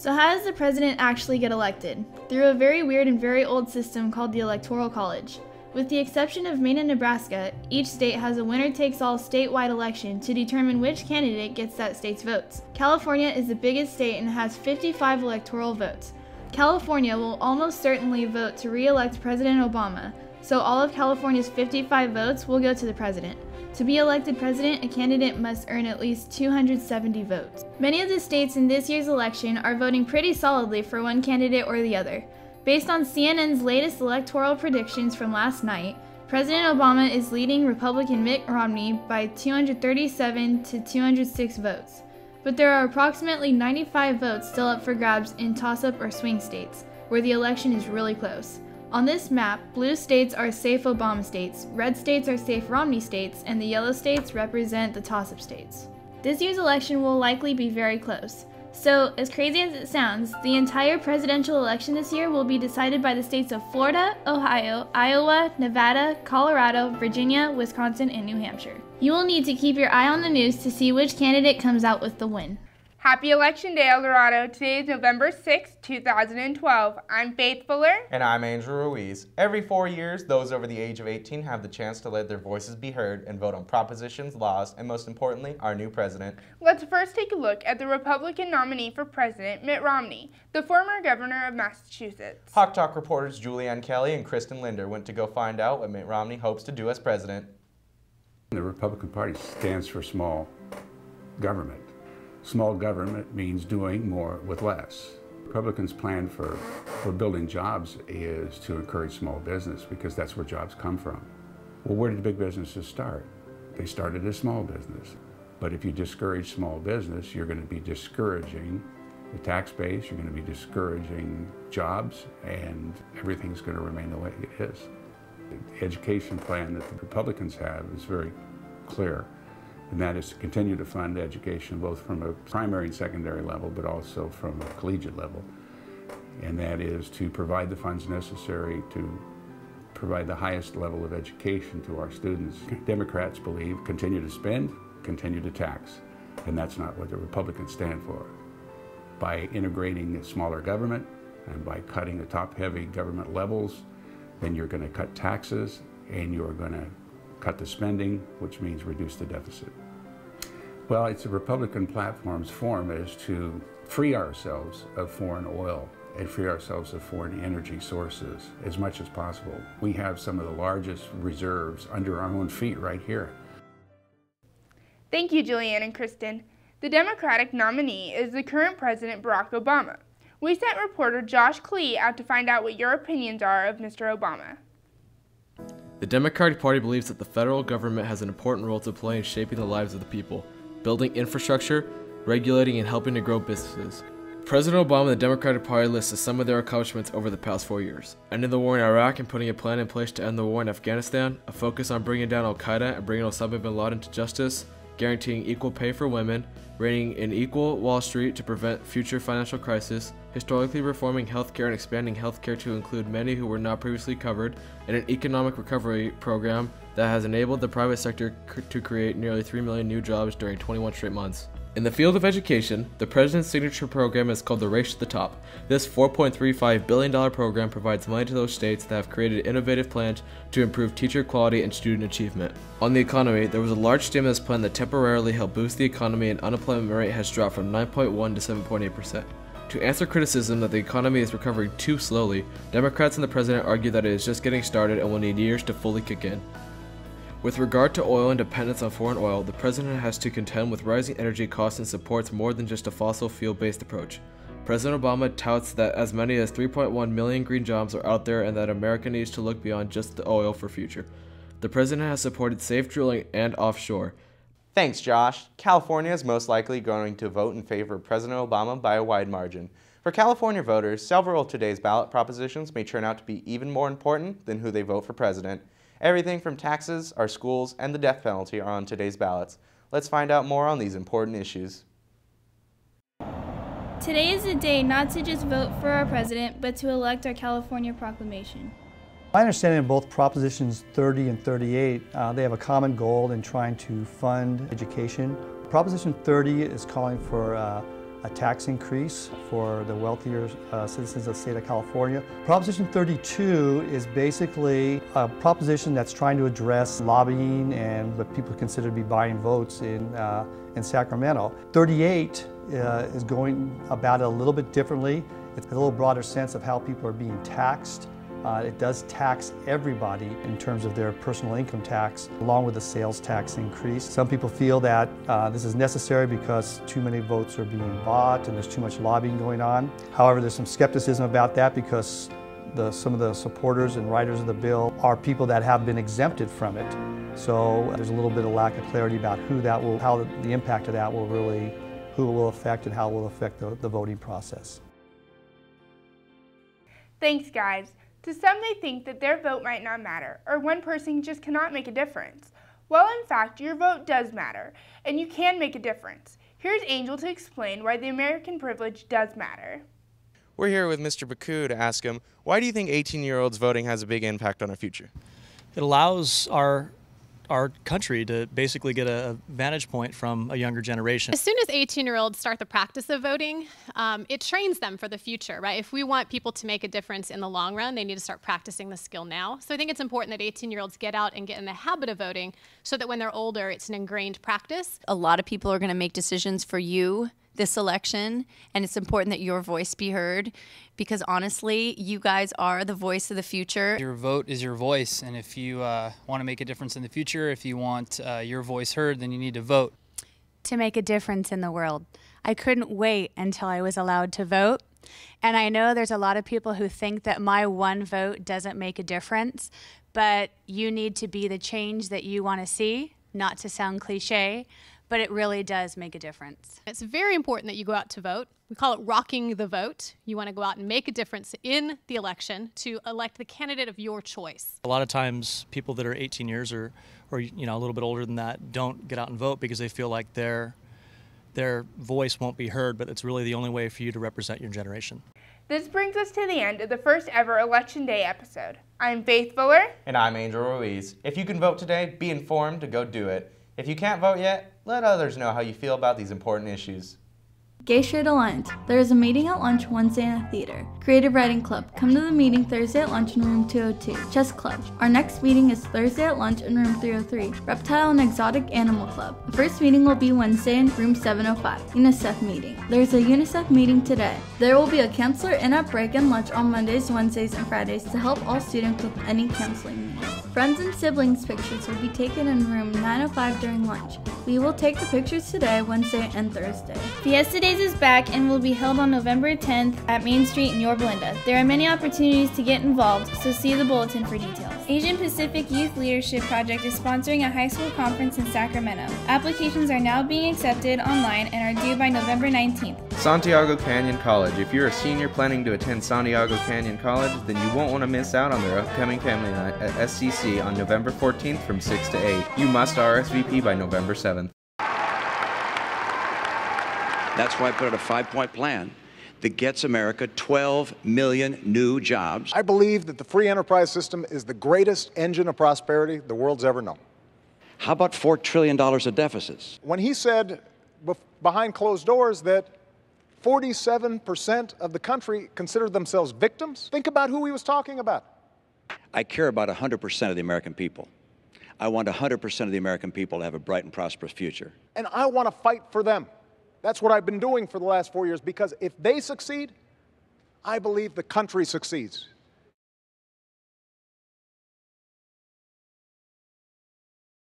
So how does the president actually get elected? Through a very weird and very old system called the Electoral College. With the exception of Maine and Nebraska, each state has a winner-takes-all statewide election to determine which candidate gets that state's votes. California is the biggest state and has 55 electoral votes. California will almost certainly vote to re-elect President Obama, so all of California's 55 votes will go to the president. To be elected president, a candidate must earn at least 270 votes. Many of the states in this year's election are voting pretty solidly for one candidate or the other. Based on CNN's latest electoral predictions from last night, President Obama is leading Republican Mitt Romney by 237 to 206 votes. But there are approximately 95 votes still up for grabs in toss-up or swing states, where the election is really close. On this map, blue states are safe Obama states, red states are safe Romney states, and the yellow states represent the toss-up states. This year's election will likely be very close. So, as crazy as it sounds, the entire presidential election this year will be decided by the states of Florida, Ohio, Iowa, Nevada, Colorado, Virginia, Wisconsin, and New Hampshire. You will need to keep your eye on the news to see which candidate comes out with the win. Happy Election Day, El Dorado. Today is November 6, 2012. I'm Faith Fuller. And I'm Andrew Ruiz. Every 4 years, those over the age of 18 have the chance to let their voices be heard and vote on propositions, laws, and most importantly, our new president. Let's first take a look at the Republican nominee for president, Mitt Romney, the former governor of Massachusetts. Hawk Talk reporters Julianne Kelly and Kristen Linder went to go find out what Mitt Romney hopes to do as president. The Republican Party stands for small government. Small government means doing more with less. Republicans' plan for building jobs is to encourage small business because that's where jobs come from. Well, where did big businesses start? They started as small business. But if you discourage small business, you're going to be discouraging the tax base, you're going to be discouraging jobs, and everything's going to remain the way it is. The education plan that the Republicans have is very clear. And that is to continue to fund education both from a primary and secondary level, but also from a collegiate level. And that is to provide the funds necessary to provide the highest level of education to our students. Democrats believe continue to spend, continue to tax. And that's not what the Republicans stand for. By integrating smaller government and by cutting the top-heavy government levels, then you're going to cut taxes and you're going to cut the spending, which means reduce the deficit. Well, it's the Republican platform's form is to free ourselves of foreign oil and free ourselves of foreign energy sources as much as possible. We have some of the largest reserves under our own feet right here. Thank you, Julianne and Kristen. The Democratic nominee is the current President Barack Obama. We sent reporter Josh Klee out to find out what your opinions are of Mr. Obama. The Democratic Party believes that the federal government has an important role to play in shaping the lives of the people, building infrastructure, regulating, and helping to grow businesses. President Obama and the Democratic Party listed some of their accomplishments over the past 4 years. Ending the war in Iraq and putting a plan in place to end the war in Afghanistan, a focus on bringing down Al-Qaeda and bringing Osama bin Laden to justice, guaranteeing equal pay for women, reigning an equal Wall Street to prevent future financial crisis, historically reforming healthcare and expanding healthcare to include many who were not previously covered, and an economic recovery program that has enabled the private sector to create nearly 3 million new jobs during 21 straight months. In the field of education, the President's signature program is called the Race to the Top. This $4.35 billion program provides money to those states that have created innovative plans to improve teacher quality and student achievement. On the economy, there was a large stimulus plan that temporarily helped boost the economy, and unemployment rate has dropped from 9.1% to 7.8%. To answer criticism that the economy is recovering too slowly, Democrats and the President argue that it is just getting started and will need years to fully kick in. With regard to oil and dependence on foreign oil, the President has to contend with rising energy costs and supports more than just a fossil fuel-based approach. President Obama touts that as many as 3.1 million green jobs are out there and that America needs to look beyond just the oil for future. The President has supported safe drilling and offshore. Thanks, Josh. California is most likely going to vote in favor of President Obama by a wide margin. For California voters, several of today's ballot propositions may turn out to be even more important than who they vote for president. Everything from taxes, our schools, and the death penalty are on today's ballots. Let's find out more on these important issues. Today is the day not to just vote for our president, but to elect our California proclamation. My understanding of both Propositions 30 and 38, they have a common goal in trying to fund education. Proposition 30 is calling for a tax increase for the wealthier citizens of the state of California. Proposition 32 is basically a proposition that's trying to address lobbying and what people consider to be buying votes in Sacramento. 38 is going about it a little bit differently. It's a little broader sense of how people are being taxed. It does tax everybody in terms of their personal income tax, along with the sales tax increase. Some people feel that this is necessary because too many votes are being bought and there's too much lobbying going on. However, there's some skepticism about that because some of the supporters and writers of the bill are people that have been exempted from it. So there's a little bit of lack of clarity about how the impact of that will really, who it will affect and how it will affect the voting process. Thanks, guys. To some, they think that their vote might not matter, or one person just cannot make a difference. Well, in fact, your vote does matter, and you can make a difference. Here's Angel to explain why the American privilege does matter. We're here with Mr. Baku to ask him, why do you think 18-year-olds voting has a big impact on our future? It allows our country to basically get a vantage point from a younger generation. As soon as 18-year-olds start the practice of voting, it trains them for the future, right? If we want people to make a difference in the long run, they need to start practicing the skill now. So I think it's important that 18-year-olds get out and get in the habit of voting so that when they're older, it's an ingrained practice. A lot of people are going to make decisions for you this election, and it's important that your voice be heard because honestly, you guys are the voice of the future. Your vote is your voice, and if you want to make a difference in the future, if you want your voice heard, then you need to vote. To make a difference in the world. I couldn't wait until I was allowed to vote, and I know there's a lot of people who think that my one vote doesn't make a difference, but you need to be the change that you want to see, not to sound cliche, but it really does make a difference. It's very important that you go out to vote. We call it rocking the vote. You want to go out and make a difference in the election to elect the candidate of your choice. A lot of times people that are 18 years or a little bit older than that don't get out and vote because they feel like their voice won't be heard, but it's really the only way for you to represent your generation. This brings us to the end of the first ever Election Day episode. I'm Faith Fuller. And I'm Angel Ruiz. If you can vote today, be informed to go do it. If you can't vote yet, let others know how you feel about these important issues. Gay Straight Alliance. There is a meeting at lunch Wednesday in a theater. Creative Writing Club. Come to the meeting Thursday at lunch in room 202. Chess Club. Our next meeting is Thursday at lunch in room 303. Reptile and Exotic Animal Club. The first meeting will be Wednesday in room 705. UNICEF meeting. There is a UNICEF meeting today. There will be a counselor in-app break and lunch on Mondays, Wednesdays, and Fridays to help all students with any counseling needs. Friends and siblings pictures will be taken in room 905 during lunch. We will take the pictures today, Wednesday, and Thursday. Fiesta Days is back and will be held on November 10th at Main Street in Yorba Linda. There are many opportunities to get involved, so see the bulletin for details. Asian Pacific Youth Leadership Project is sponsoring a high school conference in Sacramento. Applications are now being accepted online and are due by November 19th. Santiago Canyon College. If you're a senior planning to attend Santiago Canyon College, then you won't want to miss out on their upcoming family night at SCC on November 14th from 6 to 8. You must RSVP by November 7th. That's why I put out a 5-point plan that gets America 12 million new jobs. I believe that the free enterprise system is the greatest engine of prosperity the world's ever known. How about $4 trillion of deficits? When he said behind closed doors that 47% of the country considered themselves victims, think about who he was talking about. I care about 100% of the American people. I want 100% of the American people to have a bright and prosperous future. And I want to fight for them. That's what I've been doing for the last 4 years, because if they succeed, I believe the country succeeds.